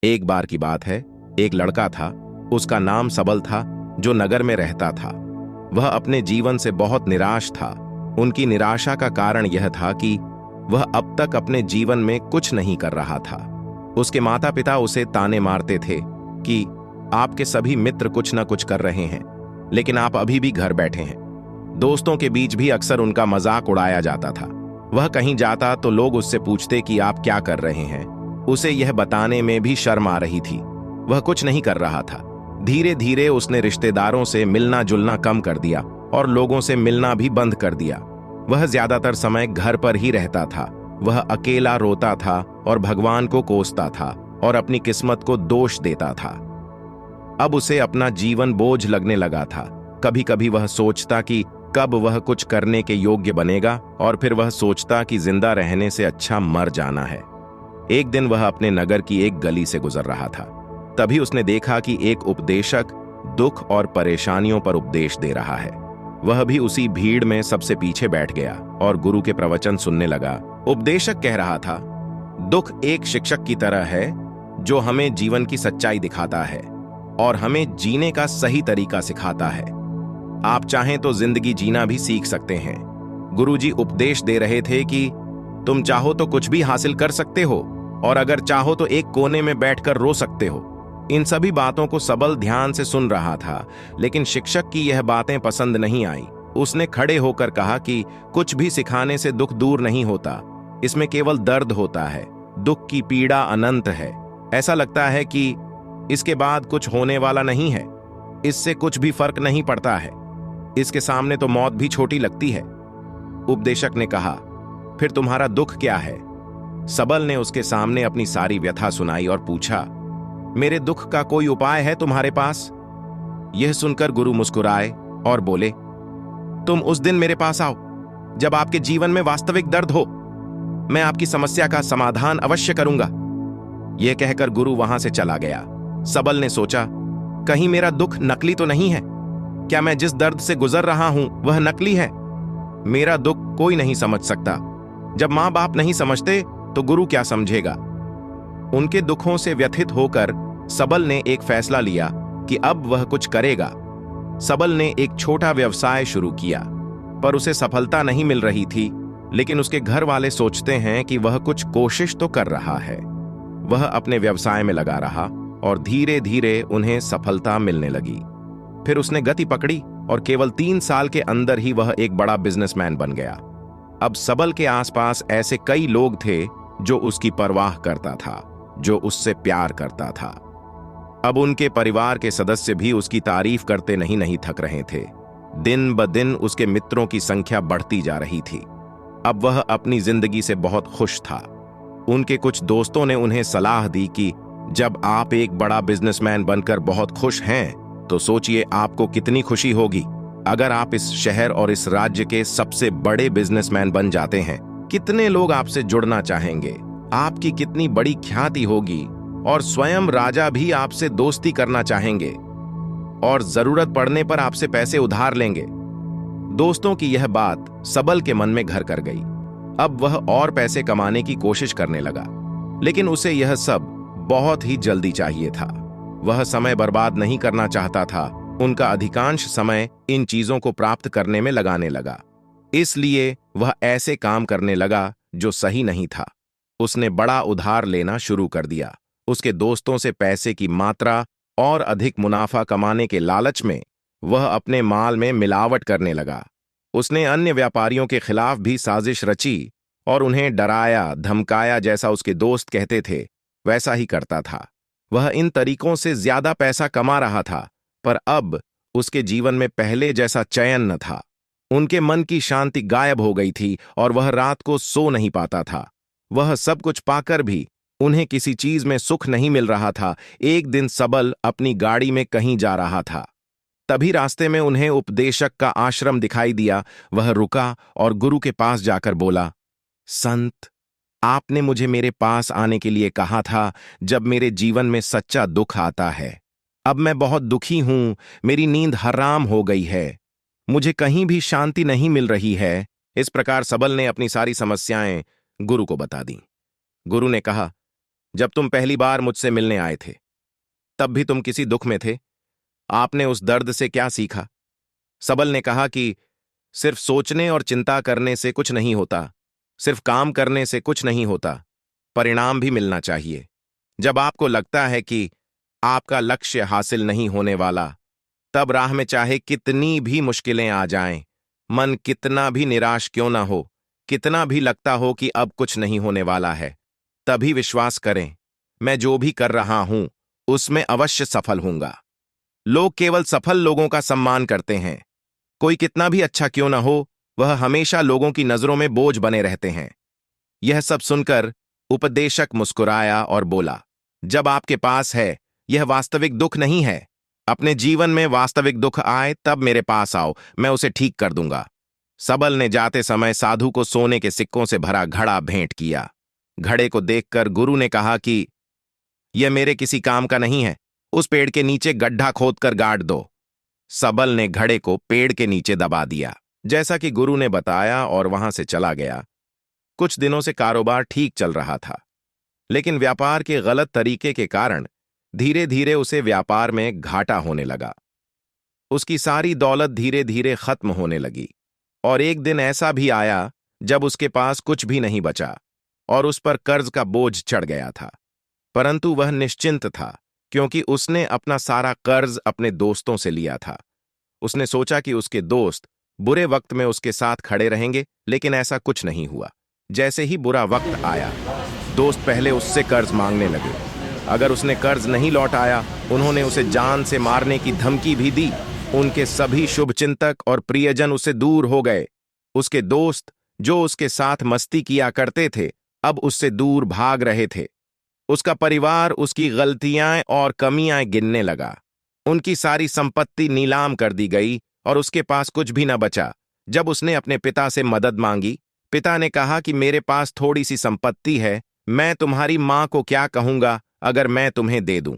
एक बार की बात है, एक लड़का था। उसका नाम सबल था, जो नगर में रहता था। वह अपने जीवन से बहुत निराश था। उनकी निराशा का कारण यह था कि वह अब तक अपने जीवन में कुछ नहीं कर रहा था। उसके माता पिता उसे ताने मारते थे कि आपके सभी मित्र कुछ न कुछ कर रहे हैं, लेकिन आप अभी भी घर बैठे हैं। दोस्तों के बीच भी अक्सर उनका मजाक उड़ाया जाता था। वह कहीं जाता तो लोग उससे पूछते कि आप क्या कर रहे हैं। उसे यह बताने में भी शर्म आ रही थी। वह कुछ नहीं कर रहा था। धीरे धीरे उसने रिश्तेदारों से मिलना जुलना कम कर दिया और लोगों से मिलना भी बंद कर दिया। वह ज्यादातर समय घर पर ही रहता था। वह अकेला रोता था और भगवान को कोसता था और अपनी किस्मत को दोष देता था। अब उसे अपना जीवन बोझ लगने लगा था। कभी कभी वह सोचता कि कब वह कुछ करने के योग्य बनेगा, और फिर वह सोचता कि जिंदा रहने से अच्छा मर जाना है। एक दिन वह अपने नगर की एक गली से गुजर रहा था। तभी उसने देखा कि एक उपदेशक दुख और परेशानियों पर उपदेश दे रहा है। वह भी उसी भीड़ में सबसे पीछे बैठ गया और गुरु के प्रवचन सुनने लगा। उपदेशक कह रहा था, दुख एक शिक्षक की तरह है जो हमें जीवन की सच्चाई दिखाता है और हमें जीने का सही तरीका सिखाता है। आप चाहें तो जिंदगी जीना भी सीख सकते हैं। गुरुजी उपदेश दे रहे थे कि तुम चाहो तो कुछ भी हासिल कर सकते हो, और अगर चाहो तो एक कोने में बैठकर रो सकते हो। इन सभी बातों को सबल ध्यान से सुन रहा था, लेकिन शिक्षक की यह बातें पसंद नहीं आई। उसने खड़े होकर कहा कि कुछ भी सिखाने से दुख दूर नहीं होता, इसमें केवल दर्द होता है। दुख की पीड़ा अनंत है। ऐसा लगता है कि इसके बाद कुछ होने वाला नहीं है, इससे कुछ भी फर्क नहीं पड़ता है, इसके सामने तो मौत भी छोटी लगती है। उपदेशक ने कहा, फिर तुम्हारा दुख क्या है? सबल ने उसके सामने अपनी सारी व्यथा सुनाई और पूछा, मेरे दुख का कोई उपाय है तुम्हारे पास? यह सुनकर गुरु मुस्कुराए और बोले, तुम उस दिन मेरे पास आओ जब आपके जीवन में वास्तविक दर्द हो। मैं आपकी समस्या का समाधान अवश्य करूंगा। यह कहकर गुरु वहां से चला गया। सबल ने सोचा, कहीं मेरा दुख नकली तो नहीं है? क्या मैं जिस दर्द से गुजर रहा हूं वह नकली है? मेरा दुख कोई नहीं समझ सकता। जब मां बाप नहीं समझते तो गुरु क्या समझेगा? उनके दुखों से व्यथित होकर सबल ने एक फैसला लिया कि अब वह कुछ करेगा। सबल ने एक छोटा व्यवसाय शुरू किया, पर उसे सफलता नहीं मिल रही थी। लेकिन उसके घर वाले सोचते हैं कि वह कुछ कोशिश तो कर रहा है। वह अपने व्यवसाय में लगा रहा और धीरे धीरे उन्हें सफलता मिलने लगी। फिर उसने गति पकड़ी और केवल 3 साल के अंदर ही वह एक बड़ा बिजनेसमैन बन गया। अब सबल के आसपास ऐसे कई लोग थे जो उसकी परवाह करता था, जो उससे प्यार करता था। अब उनके परिवार के सदस्य भी उसकी तारीफ करते नहीं थक रहे थे। दिन ब दिन उसके मित्रों की संख्या बढ़ती जा रही थी। अब वह अपनी जिंदगी से बहुत खुश था। उनके कुछ दोस्तों ने उन्हें सलाह दी कि जब आप एक बड़ा बिजनेसमैन बनकर बहुत खुश हैं, तो सोचिए आपको कितनी खुशी होगी अगर आप इस शहर और इस राज्य के सबसे बड़े बिजनेसमैन बन जाते हैं। कितने लोग आपसे जुड़ना चाहेंगे, आपकी कितनी बड़ी ख्याति होगी, और स्वयं राजा भी आपसे दोस्ती करना चाहेंगे और जरूरत पड़ने पर आपसे पैसे उधार लेंगे। दोस्तों की यह बात सबल के मन में घर कर गई। अब वह और पैसे कमाने की कोशिश करने लगा, लेकिन उसे यह सब बहुत ही जल्दी चाहिए था। वह समय बर्बाद नहीं करना चाहता था। उनका अधिकांश समय इन चीजों को प्राप्त करने में लगाने लगा। इसलिए वह ऐसे काम करने लगा जो सही नहीं था। उसने बड़ा उधार लेना शुरू कर दिया। उसके दोस्तों से पैसे की मात्रा और अधिक मुनाफा कमाने के लालच में वह अपने माल में मिलावट करने लगा। उसने अन्य व्यापारियों के खिलाफ भी साजिश रची और उन्हें डराया धमकाया। जैसा उसके दोस्त कहते थे वैसा ही करता था। वह इन तरीकों से ज्यादा पैसा कमा रहा था, पर अब उसके जीवन में पहले जैसा चैन न था। उनके मन की शांति गायब हो गई थी और वह रात को सो नहीं पाता था। वह सब कुछ पाकर भी उन्हें किसी चीज में सुख नहीं मिल रहा था। एक दिन सबल अपनी गाड़ी में कहीं जा रहा था। तभी रास्ते में उन्हें उपदेशक का आश्रम दिखाई दिया। वह रुका और गुरु के पास जाकर बोला, संत, आपने मुझे मेरे पास आने के लिए कहा था जब मेरे जीवन में सच्चा दुख आता है। अब मैं बहुत दुखी हूं। मेरी नींद हराम हो गई है। मुझे कहीं भी शांति नहीं मिल रही है। इस प्रकार सबल ने अपनी सारी समस्याएं गुरु को बता दी। गुरु ने कहा, जब तुम पहली बार मुझसे मिलने आए थे तब भी तुम किसी दुख में थे। आपने उस दर्द से क्या सीखा? सबल ने कहा कि सिर्फ सोचने और चिंता करने से कुछ नहीं होता, सिर्फ काम करने से कुछ नहीं होता, परिणाम भी मिलना चाहिए। जब आपको लगता है कि आपका लक्ष्य हासिल नहीं होने वाला, तब राह में चाहे कितनी भी मुश्किलें आ जाएं, मन कितना भी निराश क्यों ना हो, कितना भी लगता हो कि अब कुछ नहीं होने वाला है, तभी विश्वास करें, मैं जो भी कर रहा हूं उसमें अवश्य सफल होऊंगा। लोग केवल सफल लोगों का सम्मान करते हैं। कोई कितना भी अच्छा क्यों ना हो, वह हमेशा लोगों की नजरों में बोझ बने रहते हैं। यह सब सुनकर उपदेशक मुस्कुराया और बोला, जब आपके पास है, यह वास्तविक दुख नहीं है। अपने जीवन में वास्तविक दुख आए तब मेरे पास आओ, मैं उसे ठीक कर दूंगा। सबल ने जाते समय साधु को सोने के सिक्कों से भरा घड़ा भेंट किया। घड़े को देखकर गुरु ने कहा कि यह मेरे किसी काम का नहीं है, उस पेड़ के नीचे गड्ढा खोदकर गाड़ दो। सबल ने घड़े को पेड़ के नीचे दबा दिया, जैसा कि गुरु ने बताया, और वहां से चला गया। कुछ दिनों से कारोबार ठीक चल रहा था, लेकिन व्यापार के गलत तरीके के कारण धीरे धीरे उसे व्यापार में घाटा होने लगा। उसकी सारी दौलत धीरे धीरे खत्म होने लगी, और एक दिन ऐसा भी आया जब उसके पास कुछ भी नहीं बचा और उस पर कर्ज का बोझ चढ़ गया था। परंतु वह निश्चिंत था, क्योंकि उसने अपना सारा कर्ज अपने दोस्तों से लिया था। उसने सोचा कि उसके दोस्त बुरे वक्त में उसके साथ खड़े रहेंगे, लेकिन ऐसा कुछ नहीं हुआ। जैसे ही बुरा वक्त आया, दोस्त पहले उससे कर्ज मांगने लगे। अगर उसने कर्ज नहीं लौटाया, उन्होंने उसे जान से मारने की धमकी भी दी। उनके सभी शुभचिंतक और प्रियजन उससे दूर हो गए। उसके दोस्त, जो उसके साथ मस्ती किया करते थे, अब उससे दूर भाग रहे थे। उसका परिवार उसकी गलतियां और कमियां गिनने लगा। उनकी सारी संपत्ति नीलाम कर दी गई और उसके पास कुछ भी न बचा। जब उसने अपने पिता से मदद मांगी, पिता ने कहा कि मेरे पास थोड़ी सी संपत्ति है, मैं तुम्हारी मां को क्या कहूंगा अगर मैं तुम्हें दे दूं।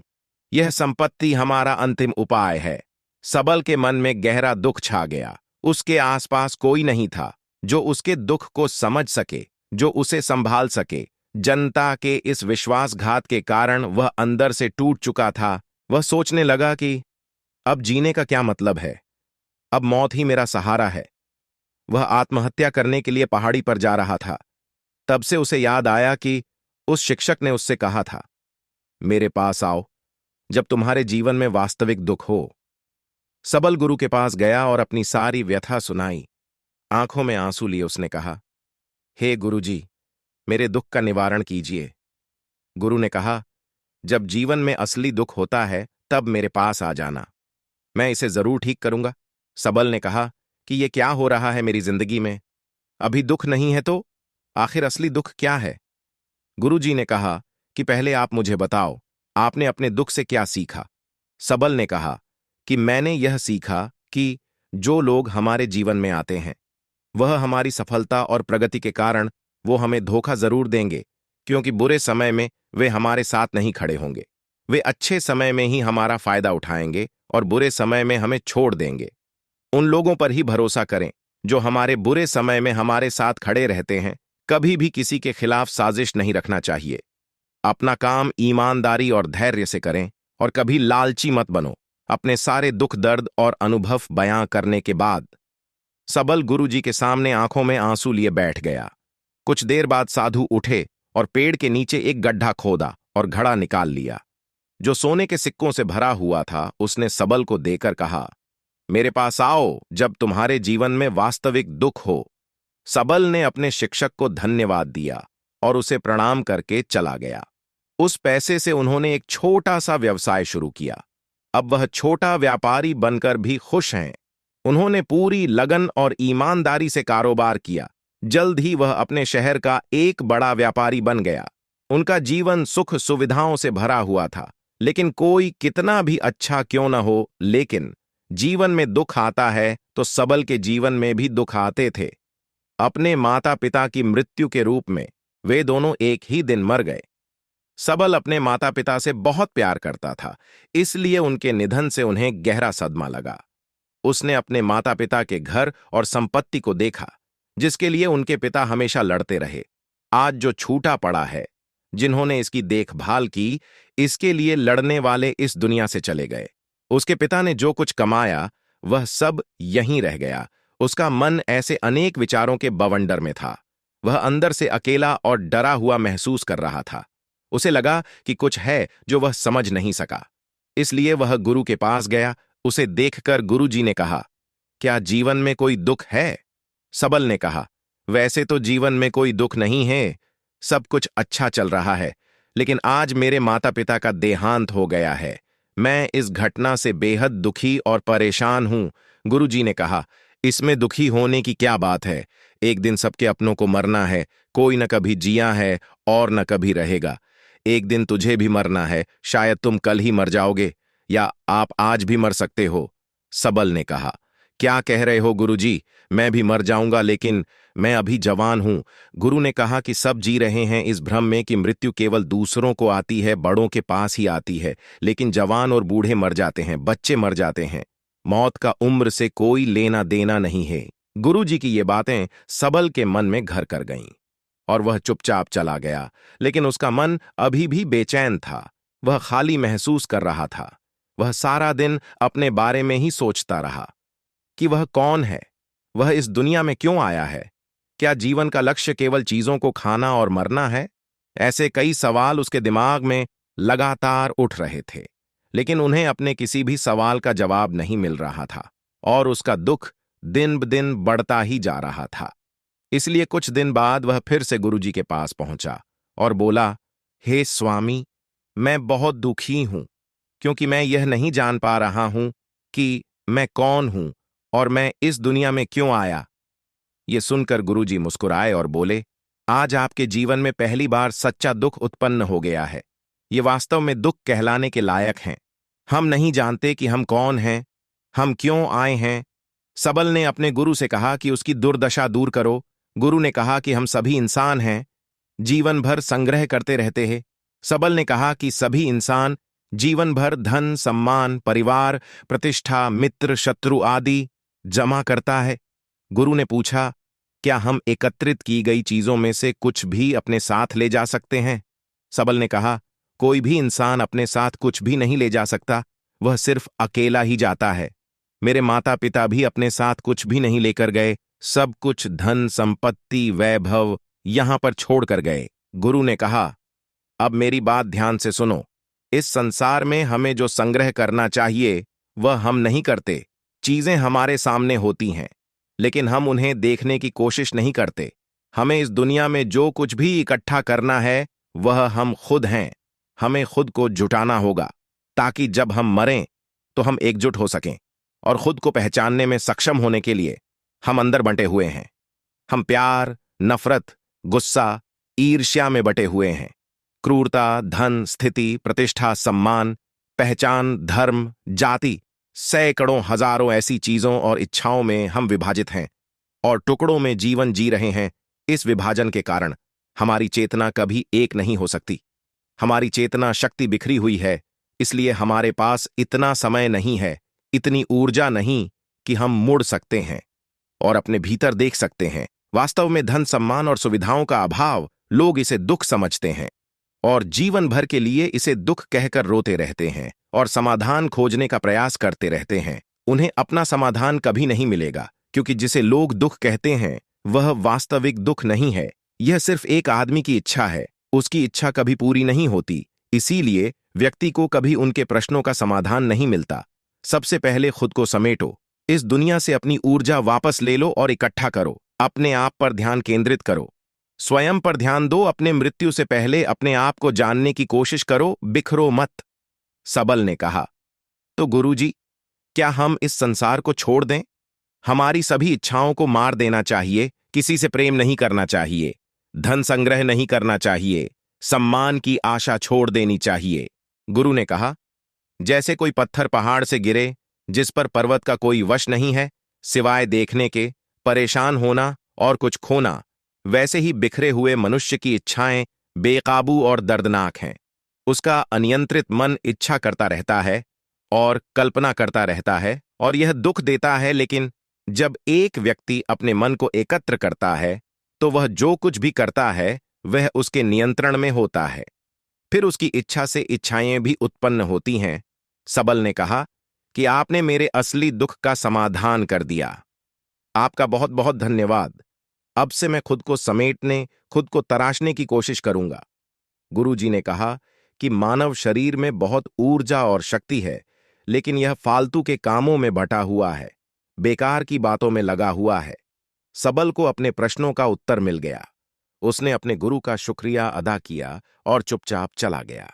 यह संपत्ति हमारा अंतिम उपाय है। सबल के मन में गहरा दुख छा गया। उसके आसपास कोई नहीं था जो उसके दुख को समझ सके, जो उसे संभाल सके। जनता के इस विश्वासघात के कारण वह अंदर से टूट चुका था। वह सोचने लगा कि अब जीने का क्या मतलब है, अब मौत ही मेरा सहारा है। वह आत्महत्या करने के लिए पहाड़ी पर जा रहा था। तब से उसे याद आया कि उस शिक्षक ने उससे कहा था, मेरे पास आओ जब तुम्हारे जीवन में वास्तविक दुख हो। सबल गुरु के पास गया और अपनी सारी व्यथा सुनाई। आंखों में आंसू लिए उसने कहा, हे गुरुजी, मेरे दुख का निवारण कीजिए। गुरु ने कहा, जब जीवन में असली दुख होता है तब मेरे पास आ जाना, मैं इसे जरूर ठीक करूंगा। सबल ने कहा कि यह क्या हो रहा है मेरी जिंदगी में? अभी दुख नहीं है तो आखिर असली दुख क्या है? गुरुजी ने कहा कि पहले आप मुझे बताओ, आपने अपने दुख से क्या सीखा? सबल ने कहा कि मैंने यह सीखा कि जो लोग हमारे जीवन में आते हैं, वह हमारी सफलता और प्रगति के कारण वो हमें धोखा जरूर देंगे, क्योंकि बुरे समय में वे हमारे साथ नहीं खड़े होंगे। वे अच्छे समय में ही हमारा फायदा उठाएंगे और बुरे समय में हमें छोड़ देंगे। उन लोगों पर ही भरोसा करें जो हमारे बुरे समय में हमारे साथ खड़े रहते हैं। कभी भी किसी के खिलाफ साजिश नहीं रखना चाहिए। अपना काम ईमानदारी और धैर्य से करें और कभी लालची मत बनो। अपने सारे दुख दर्द और अनुभव बयां करने के बाद सबल गुरुजी के सामने आंखों में आंसू लिए बैठ गया। कुछ देर बाद साधु उठे और पेड़ के नीचे एक गड्ढा खोदा और घड़ा निकाल लिया, जो सोने के सिक्कों से भरा हुआ था। उसने सबल को देकर कहा, मेरे पास आओ जब तुम्हारे जीवन में वास्तविक दुख हो। सबल ने अपने शिक्षक को धन्यवाद दिया और उसे प्रणाम करके चला गया। उस पैसे से उन्होंने एक छोटा सा व्यवसाय शुरू किया। अब वह छोटा व्यापारी बनकर भी खुश हैं। उन्होंने पूरी लगन और ईमानदारी से कारोबार किया। जल्द ही वह अपने शहर का एक बड़ा व्यापारी बन गया। उनका जीवन सुख सुविधाओं से भरा हुआ था। लेकिन कोई कितना भी अच्छा क्यों न हो, लेकिन जीवन में दुख आता है तो सबल के जीवन में भी दुख आते थे। अपने माता पिता की मृत्यु के रूप में वे दोनों एक ही दिन मर गए। सबल अपने माता पिता से बहुत प्यार करता था, इसलिए उनके निधन से उन्हें गहरा सदमा लगा। उसने अपने माता पिता के घर और संपत्ति को देखा, जिसके लिए उनके पिता हमेशा लड़ते रहे। आज जो छूटा पड़ा है, जिन्होंने इसकी देखभाल की, इसके लिए लड़ने वाले इस दुनिया से चले गए। उसके पिता ने जो कुछ कमाया वह सब यहीं रह गया। उसका मन ऐसे अनेक विचारों के बवंडर में था। वह अंदर से अकेला और डरा हुआ महसूस कर रहा था। उसे लगा कि कुछ है जो वह समझ नहीं सका। इसलिए वह गुरु के पास गया। उसे देखकर गुरुजी ने कहा, क्या जीवन में कोई दुख है? सबल ने कहा, वैसे तो जीवन में कोई दुख नहीं है, सब कुछ अच्छा चल रहा है, लेकिन आज मेरे माता पिता का देहांत हो गया है। मैं इस घटना से बेहद दुखी और परेशान हूं। गुरुजी ने कहा, इसमें दुखी होने की क्या बात है? एक दिन सबके अपनों को मरना है। कोई न कभी जिया है और न कभी रहेगा। एक दिन तुझे भी मरना है। शायद तुम कल ही मर जाओगे, या आप आज भी मर सकते हो। सबल ने कहा, क्या कह रहे हो गुरुजी? मैं भी मर जाऊंगा, लेकिन मैं अभी जवान हूं। गुरु ने कहा कि सब जी रहे हैं इस भ्रम में कि मृत्यु केवल दूसरों को आती है, बड़ों के पास ही आती है, लेकिन जवान और बूढ़े मर जाते हैं, बच्चे मर जाते हैं। मौत का उम्र से कोई लेना देना नहीं है। गुरुजी की ये बातें सबल के मन में घर कर गईं और वह चुपचाप चला गया। लेकिन उसका मन अभी भी बेचैन था। वह खाली महसूस कर रहा था। वह सारा दिन अपने बारे में ही सोचता रहा कि वह कौन है, वह इस दुनिया में क्यों आया है, क्या जीवन का लक्ष्य केवल चीजों को खाना और मरना है? ऐसे कई सवाल उसके दिमाग में लगातार उठ रहे थे, लेकिन उन्हें अपने किसी भी सवाल का जवाब नहीं मिल रहा था और उसका दुख दिन ब दिन बढ़ता ही जा रहा था। इसलिए कुछ दिन बाद वह फिर से गुरुजी के पास पहुंचा और बोला, हे स्वामी, मैं बहुत दुखी हूं, क्योंकि मैं यह नहीं जान पा रहा हूं कि मैं कौन हूं और मैं इस दुनिया में क्यों आया। ये सुनकर गुरुजी मुस्कुराए और बोले, आज आपके जीवन में पहली बार सच्चा दुख उत्पन्न हो गया है। ये वास्तव में दुख कहलाने के लायक हैं। हम नहीं जानते कि हम कौन हैं, हम क्यों आए हैं। सबल ने अपने गुरु से कहा कि उसकी दुर्दशा दूर करो। गुरु ने कहा कि हम सभी इंसान हैं, जीवन भर संग्रह करते रहते हैं। सबल ने कहा कि सभी इंसान जीवन भर धन, सम्मान, परिवार, प्रतिष्ठा, मित्र, शत्रु आदि जमा करता है। गुरु ने पूछा, क्या हम एकत्रित की गई चीजों में से कुछ भी अपने साथ ले जा सकते हैं? सबल ने कहा, कोई भी इंसान अपने साथ कुछ भी नहीं ले जा सकता, वह सिर्फ अकेला ही जाता है। मेरे माता पिता भी अपने साथ कुछ भी नहीं लेकर गए, सब कुछ धन, संपत्ति, वैभव यहां पर छोड़ कर गए। गुरु ने कहा, अब मेरी बात ध्यान से सुनो। इस संसार में हमें जो संग्रह करना चाहिए वह हम नहीं करते। चीजें हमारे सामने होती हैं, लेकिन हम उन्हें देखने की कोशिश नहीं करते। हमें इस दुनिया में जो कुछ भी इकट्ठा करना है वह हम खुद हैं। हमें खुद को जुटाना होगा, ताकि जब हम मरें तो हम एकजुट हो सकें। और खुद को पहचानने में सक्षम होने के लिए हम अंदर बंटे हुए हैं। हम प्यार, नफरत, गुस्सा, ईर्ष्या में बटे हुए हैं। क्रूरता, धन, स्थिति, प्रतिष्ठा, सम्मान, पहचान, धर्म, जाति, सैकड़ों हजारों ऐसी चीजों और इच्छाओं में हम विभाजित हैं और टुकड़ों में जीवन जी रहे हैं। इस विभाजन के कारण हमारी चेतना कभी एक नहीं हो सकती। हमारी चेतना शक्ति बिखरी हुई है, इसलिए हमारे पास इतना समय नहीं है, इतनी ऊर्जा नहीं कि हम मुड़ सकते हैं और अपने भीतर देख सकते हैं। वास्तव में धन, सम्मान और सुविधाओं का अभाव, लोग इसे दुख समझते हैं और जीवन भर के लिए इसे दुख कहकर रोते रहते हैं और समाधान खोजने का प्रयास करते रहते हैं। उन्हें अपना समाधान कभी नहीं मिलेगा, क्योंकि जिसे लोग दुख कहते हैं वह वास्तविक दुख नहीं है। यह सिर्फ एक आदमी की इच्छा है, उसकी इच्छा कभी पूरी नहीं होती। इसीलिए व्यक्ति को कभी उनके प्रश्नों का समाधान नहीं मिलता। सबसे पहले खुद को समेटो, इस दुनिया से अपनी ऊर्जा वापस ले लो और इकट्ठा करो। अपने आप पर ध्यान केंद्रित करो, स्वयं पर ध्यान दो। अपने मृत्यु से पहले अपने आप को जानने की कोशिश करो, बिखरो मत। सबल ने कहा, तो गुरुजी, क्या हम इस संसार को छोड़ दें? हमारी सभी इच्छाओं को मार देना चाहिए, किसी से प्रेम नहीं करना चाहिए, धन संग्रह नहीं करना चाहिए, सम्मान की आशा छोड़ देनी चाहिए। गुरु ने कहा, जैसे कोई पत्थर पहाड़ से गिरे जिस पर पर्वत का कोई वश नहीं है, सिवाय देखने के परेशान होना और कुछ खोना, वैसे ही बिखरे हुए मनुष्य की इच्छाएं बेकाबू और दर्दनाक हैं। उसका अनियंत्रित मन इच्छा करता रहता है और कल्पना करता रहता है और यह दुख देता है। लेकिन जब एक व्यक्ति अपने मन को एकत्र करता है तो वह जो कुछ भी करता है वह उसके नियंत्रण में होता है। फिर उसकी इच्छा से इच्छाएं भी उत्पन्न होती हैं। सबल ने कहा कि आपने मेरे असली दुख का समाधान कर दिया। आपका बहुत बहुत धन्यवाद। अब से मैं खुद को समेटने, खुद को तराशने की कोशिश करूंगा। गुरुजी ने कहा कि मानव शरीर में बहुत ऊर्जा और शक्ति है, लेकिन यह फालतू के कामों में बटा हुआ है, बेकार की बातों में लगा हुआ है। सबल को अपने प्रश्नों का उत्तर मिल गया। उसने अपने गुरु का शुक्रिया अदा किया और चुपचाप चला गया।